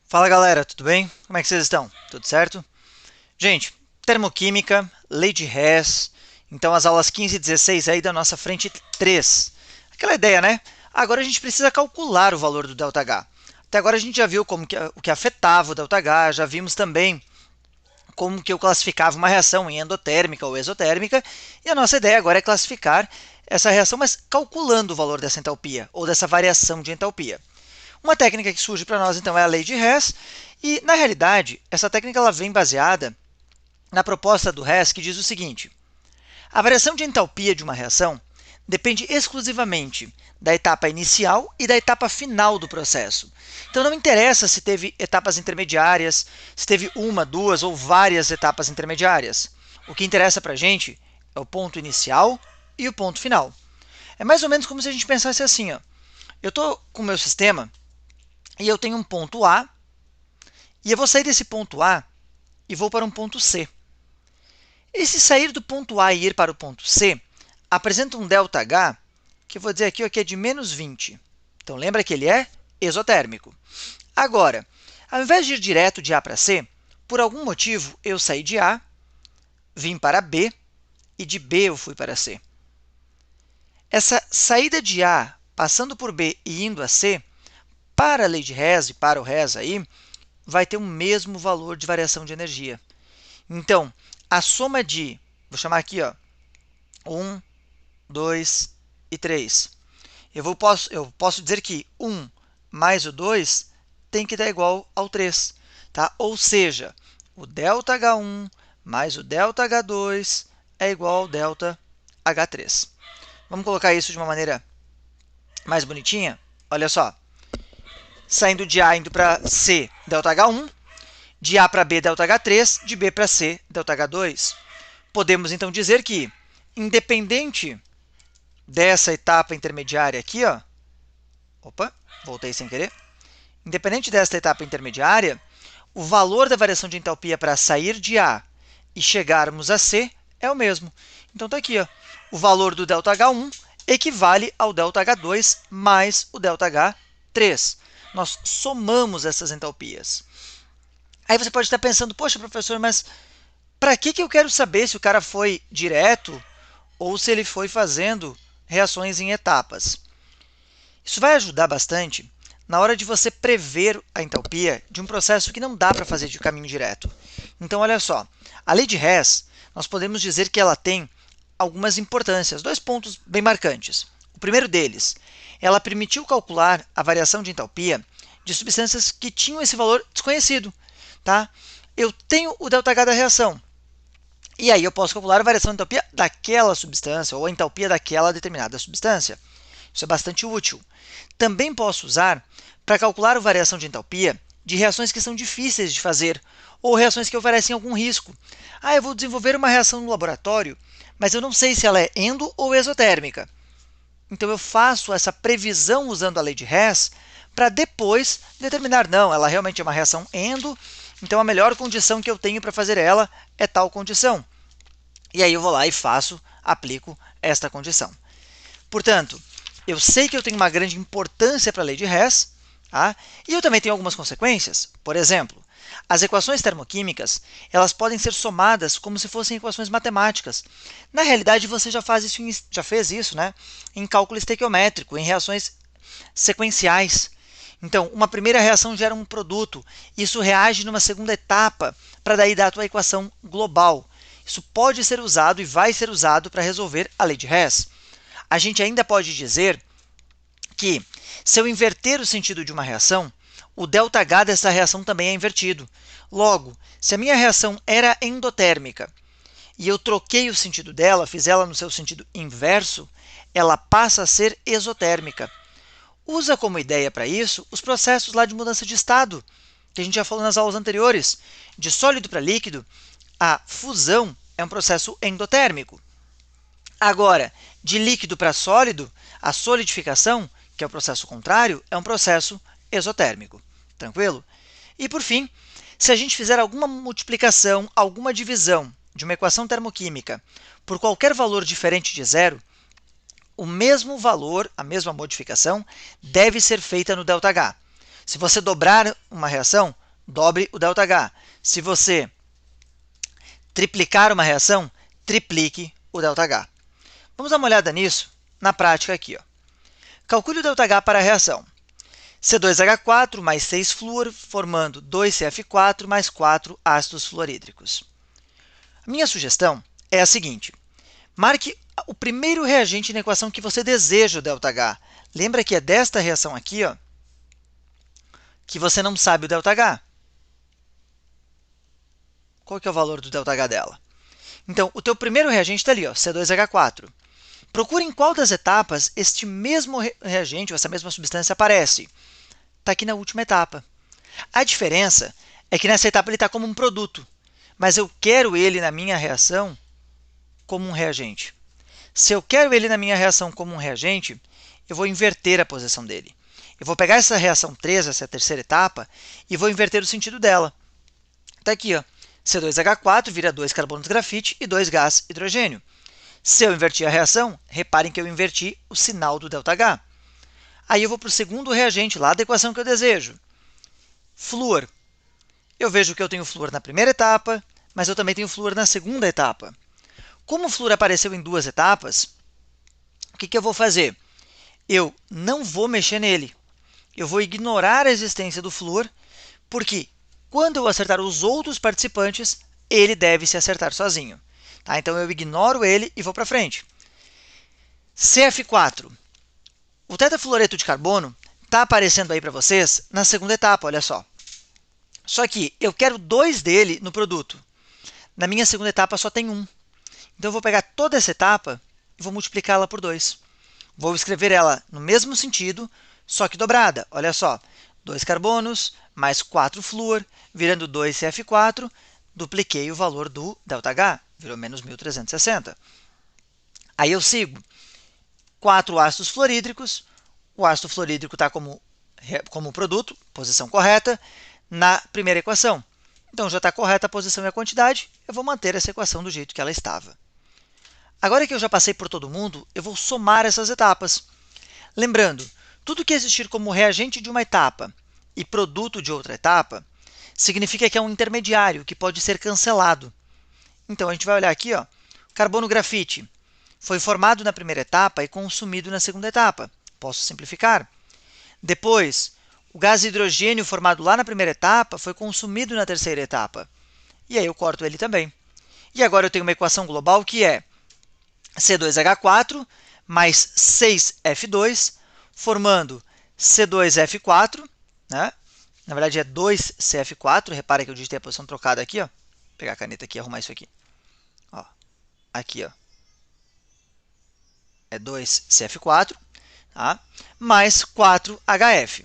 Fala galera, tudo bem? Como é que vocês estão? Tudo certo? Gente, termoquímica, lei de Hess, então as aulas 15 e 16 aí da nossa frente 3. Aquela ideia, né? Agora a gente precisa calcular o valor do ΔH. Até agora a gente já viu o que afetava o ΔH, já vimos também como que eu classificava uma reação em endotérmica ou exotérmica, e a nossa ideia agora é classificar essa reação, mas calculando o valor dessa entalpia, ou dessa variação de entalpia. Uma técnica que surge para nós, então, é a lei de Hess, e, na realidade, essa técnica ela vem baseada na proposta do Hess, que diz o seguinte: a variação de entalpia de uma reação depende exclusivamente da etapa inicial e da etapa final do processo. Então não interessa se teve etapas intermediárias, se teve uma, duas ou várias etapas intermediárias. O que interessa para a gente é o ponto inicial e o ponto final. É mais ou menos como se a gente pensasse assim, ó. Eu estou com o meu sistema e eu tenho um ponto A, e eu vou sair desse ponto A e vou para um ponto C. Esse sair do ponto A e ir para o ponto C apresenta um ΔH, que eu vou dizer aqui ó, que é de menos 20. Então lembra que ele é exotérmico. Agora, ao invés de ir direto de A para C, por algum motivo eu saí de A, vim para B, e de B eu fui para C. Essa saída de A, passando por B e indo a C, para a lei de Hess e para o Hess aí, vai ter o mesmo valor de variação de energia. Então, a soma de, vou chamar aqui, ó, 1, 2 e 3. Eu posso dizer que 1 mais o 2 tem que dar igual ao 3. Tá? Ou seja, o ΔH1 mais o ΔH2 é igual ao ΔH3. Vamos colocar isso de uma maneira mais bonitinha? Olha só. Saindo de A indo para C, ΔH1. De A para B, ΔH3. De B para C, ΔH2. Podemos, então, dizer que, independente dessa etapa intermediária aqui, ó, opa, voltei sem querer. Independente desta etapa intermediária, o valor da variação de entalpia para sair de A e chegarmos a C é o mesmo. Então está aqui, ó, o valor do ΔH1 equivale ao ΔH2 mais o ΔH3. Nós somamos essas entalpias. Aí você pode estar pensando, poxa, professor, mas para que eu quero saber se o cara foi direto ou se ele foi fazendo reações em etapas? Isso vai ajudar bastante na hora de você prever a entalpia de um processo que não dá para fazer de caminho direto. Então, olha só, a lei de Hess, nós podemos dizer que ela tem algumas importâncias, dois pontos bem marcantes. O primeiro deles, ela permitiu calcular a variação de entalpia de substâncias que tinham esse valor desconhecido. Tá? Eu tenho o ΔH da reação, e aí eu posso calcular a variação de entalpia daquela substância, ou a entalpia daquela determinada substância. Isso é bastante útil. Também posso usar para calcular a variação de entalpia de reações que são difíceis de fazer, ou reações que oferecem algum risco. Eu vou desenvolver uma reação no laboratório, mas eu não sei se ela é endo ou exotérmica. Então eu faço essa previsão usando a lei de Hess para depois determinar, não, ela realmente é uma reação endo, então a melhor condição que eu tenho para fazer ela é tal condição. E aí eu vou lá e aplico esta condição. Portanto, eu sei que eu tenho uma grande importância para a lei de Hess, tá? E eu também tenho algumas consequências. Por exemplo, as equações termoquímicas elas podem ser somadas como se fossem equações matemáticas. Na realidade, você já fez isso, né? Em cálculo estequiométrico, em reações sequenciais. Então, uma primeira reação gera um produto. Isso reage numa segunda etapa para daí dar a tua equação global. Isso pode ser usado e vai ser usado para resolver a lei de Hess. A gente ainda pode dizer que, se eu inverter o sentido de uma reação, o ΔH dessa reação também é invertido. Logo, se a minha reação era endotérmica e eu troquei o sentido dela, fiz ela no seu sentido inverso, ela passa a ser exotérmica. Usa como ideia para isso os processos lá de mudança de estado, que a gente já falou nas aulas anteriores. De sólido para líquido, a fusão é um processo endotérmico. Agora, de líquido para sólido, a solidificação, que é o processo contrário, é um processo exotérmico. Tranquilo? E por fim, se a gente fizer alguma multiplicação, alguma divisão de uma equação termoquímica por qualquer valor diferente de zero, o mesmo valor, a mesma modificação, deve ser feita no ΔH. Se você dobrar uma reação, dobre o ΔH. Se você triplicar uma reação, triplique o ΔH. Vamos dar uma olhada nisso na prática aqui. Ó. Calcule o ΔH para a reação. C2H4 mais 6 flúor, formando 2CF4 mais 4 ácidos fluorídricos. A minha sugestão é a seguinte. Marque o primeiro reagente na equação que você deseja o ΔH. Lembra que é desta reação aqui, ó, que você não sabe o ΔH. Qual que é o valor do ΔH dela? Então, o teu primeiro reagente está ali, ó, C2H4. Procure em qual das etapas este mesmo reagente, ou essa mesma substância, aparece. Está aqui na última etapa. A diferença é que nessa etapa ele está como um produto, mas eu quero ele na minha reação como um reagente. Se eu quero ele na minha reação como um reagente, eu vou inverter a posição dele. Eu vou pegar essa reação 3, essa terceira etapa, e vou inverter o sentido dela. Está aqui, ó, C2H4 vira 2 carbonos grafite e 2 gás hidrogênio. Se eu invertir a reação, reparem que eu inverti o sinal do ΔH. Aí eu vou para o segundo reagente, lá da equação que eu desejo. Flúor. Eu vejo que eu tenho flúor na primeira etapa, mas eu também tenho flúor na segunda etapa. Como o flúor apareceu em duas etapas, o que eu vou fazer? Eu não vou mexer nele. Eu vou ignorar a existência do flúor, porque quando eu acertar os outros participantes, ele deve se acertar sozinho. Tá? Então, eu ignoro ele e vou para frente. CF4. O tetafluoreto de carbono está aparecendo aí para vocês na segunda etapa, olha só. Só que eu quero 2 dele no produto. Na minha segunda etapa só tem 1. Então, eu vou pegar toda essa etapa e vou multiplicá-la por 2. Vou escrever ela no mesmo sentido, só que dobrada. Olha só, 2 carbonos mais 4 flúor, virando 2CF4, dupliquei o valor do ΔH, virou menos 1.360. Aí eu sigo 4 ácidos fluorídricos, o ácido fluorídrico está como produto, posição correta, na primeira equação. Então já está correta a posição e a quantidade, eu vou manter essa equação do jeito que ela estava. Agora que eu já passei por todo mundo, eu vou somar essas etapas. Lembrando, tudo que existir como reagente de uma etapa e produto de outra etapa, significa que é um intermediário que pode ser cancelado. Então, a gente vai olhar aqui, ó, carbono grafite foi formado na primeira etapa e consumido na segunda etapa. Posso simplificar. Depois, o gás hidrogênio formado lá na primeira etapa foi consumido na terceira etapa. E aí eu corto ele também. E agora eu tenho uma equação global que é C2H4 mais 6F2, formando C2F4, né? Na verdade é 2CF4, repara que eu digitei a posição trocada aqui, ó. Vou pegar a caneta aqui e arrumar isso aqui. Ó, aqui, ó. É 2CF4, tá? Mais 4HF.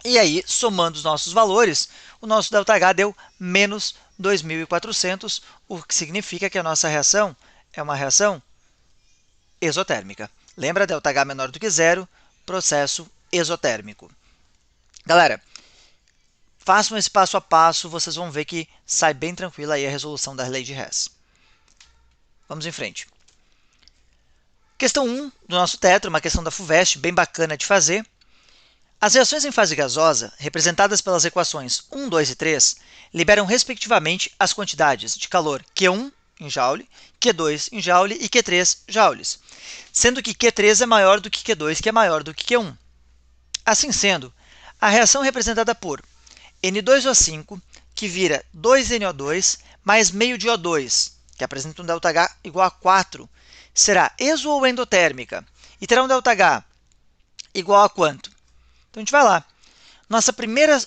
E aí, somando os nossos valores, o nosso ΔH deu menos 2.400, o que significa que a nossa reação é uma reação exotérmica. Lembra, ΔH menor do que zero, processo exotérmico. Galera, façam esse passo a passo, vocês vão ver que sai bem tranquila aí a resolução da lei de Hess. Vamos em frente. Questão 1 do nosso tetra, uma questão da FUVEST, bem bacana de fazer. As reações em fase gasosa, representadas pelas equações 1, 2 e 3, liberam respectivamente as quantidades de calor Q1 em joule, Q2 em joule e Q3 joules, sendo que Q3 é maior do que Q2, que é maior do que Q1. Assim sendo, a reação representada por N2O5, que vira 2NO2 mais meio de O2, que apresenta um ΔH igual a 4, será exo ou endotérmica e terá um ΔH igual a quanto? Então, a gente vai lá. Nossa primeira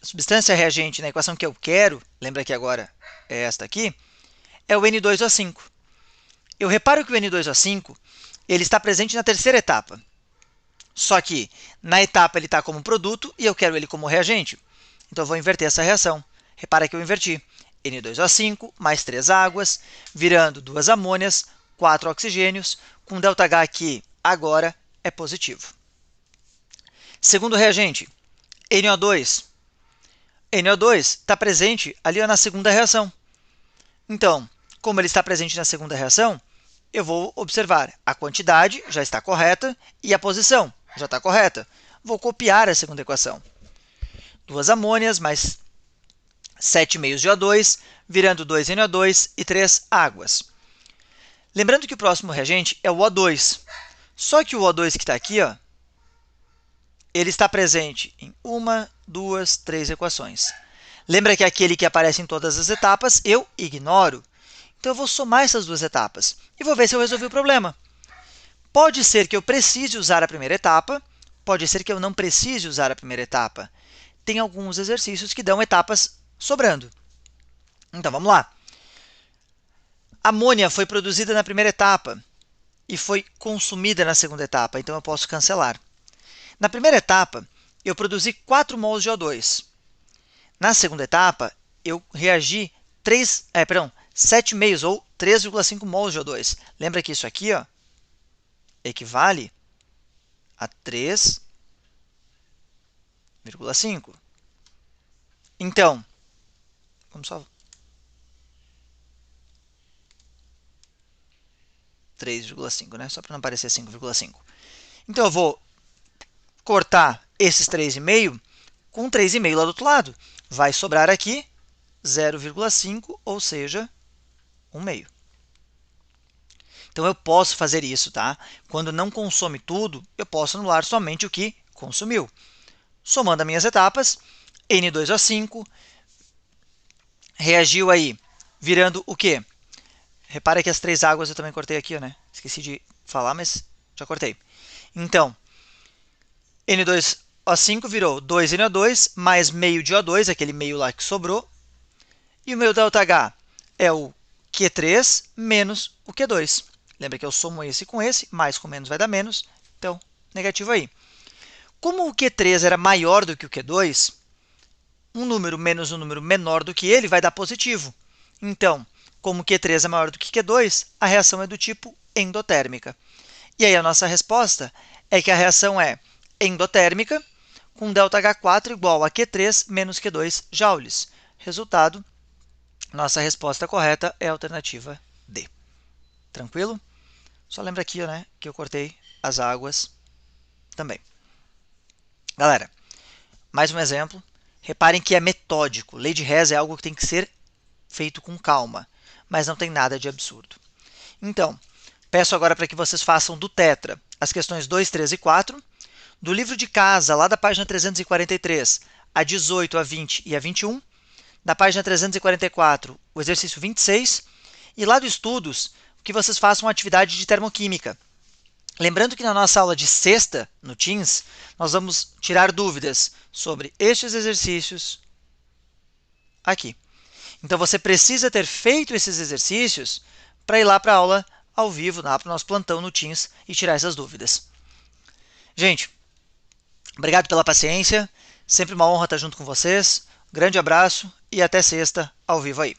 substância reagente na equação que eu quero, lembra que agora é esta aqui, é o N2O5. Eu reparo que o N2O5 ele está presente na terceira etapa. Só que na etapa ele está como produto e eu quero ele como reagente. Então, eu vou inverter essa reação. Repara que eu inverti. N2O5 mais 3 águas, virando 2 amônias, 4 oxigênios, com ΔH que agora é positivo. Segundo reagente, NO2. NO2 está presente ali na segunda reação. Então, como ele está presente na segunda reação, eu vou observar a quantidade já está correta e a posição já está correta. Vou copiar a segunda equação. 2 amônias mais 7,5 de O2, virando 2 NO2 e 3 águas. Lembrando que o próximo reagente é o O2. Só que o O2 que está aqui, ó, ele está presente em 1, 2, 3 equações. Lembra que aquele que aparece em todas as etapas eu ignoro. Então eu vou somar essas duas etapas e vou ver se eu resolvi o problema. Pode ser que eu precise usar a primeira etapa, pode ser que eu não precise usar a primeira etapa. Tem alguns exercícios que dão etapas sobrando. Então vamos lá. A amônia foi produzida na primeira etapa e foi consumida na segunda etapa, então eu posso cancelar. Na primeira etapa, eu produzi 4 mols de O2. Na segunda etapa, eu reagi 7,5 ou 3,5 mols de O2. Lembra que isso aqui, ó, equivale a 3,5. Então, vamos só 3,5, né? Só para não aparecer 5,5. Então, eu vou cortar esses 3,5 com 3,5 lá do outro lado. Vai sobrar aqui 0,5, ou seja, 1,5. Então, eu posso fazer isso, tá? Quando não consome tudo, eu posso anular somente o que consumiu. Somando as minhas etapas, N2O5 reagiu aí, virando o quê? Repara que as 3 águas eu também cortei aqui, né? Esqueci de falar, mas já cortei. Então, N2O5 virou 2NO2 mais meio de O2, aquele meio lá que sobrou. E o meu ΔH é o Q3 menos o Q2. Lembra que eu somo esse com esse, mais com menos vai dar menos, então negativo aí. Como o Q3 era maior do que o Q2, um número menos um número menor do que ele vai dar positivo. Então, como Q3 é maior do que Q2, a reação é do tipo endotérmica. E aí a nossa resposta é que a reação é endotérmica, com ΔH4 igual a Q3 menos Q2 joules. Resultado, nossa resposta correta é a alternativa D. Tranquilo? Só lembra aqui, né, que eu cortei as águas também. Galera, mais um exemplo. Reparem que é metódico. Lei de Hess é algo que tem que ser feito com calma, mas não tem nada de absurdo. Então, peço agora para que vocês façam do tetra as questões 2, 3 e 4, do livro de casa, lá da página 343, a 18, a 20 e a 21, da página 344, o exercício 26, e lá do estudos, que vocês façam uma atividade de termoquímica. Lembrando que na nossa aula de sexta, no Teams, nós vamos tirar dúvidas sobre estes exercícios aqui. Então, você precisa ter feito esses exercícios para ir lá para a aula ao vivo, lá para o nosso plantão no Teams e tirar essas dúvidas. Gente, obrigado pela paciência. Sempre uma honra estar junto com vocês. Grande abraço e até sexta ao vivo aí.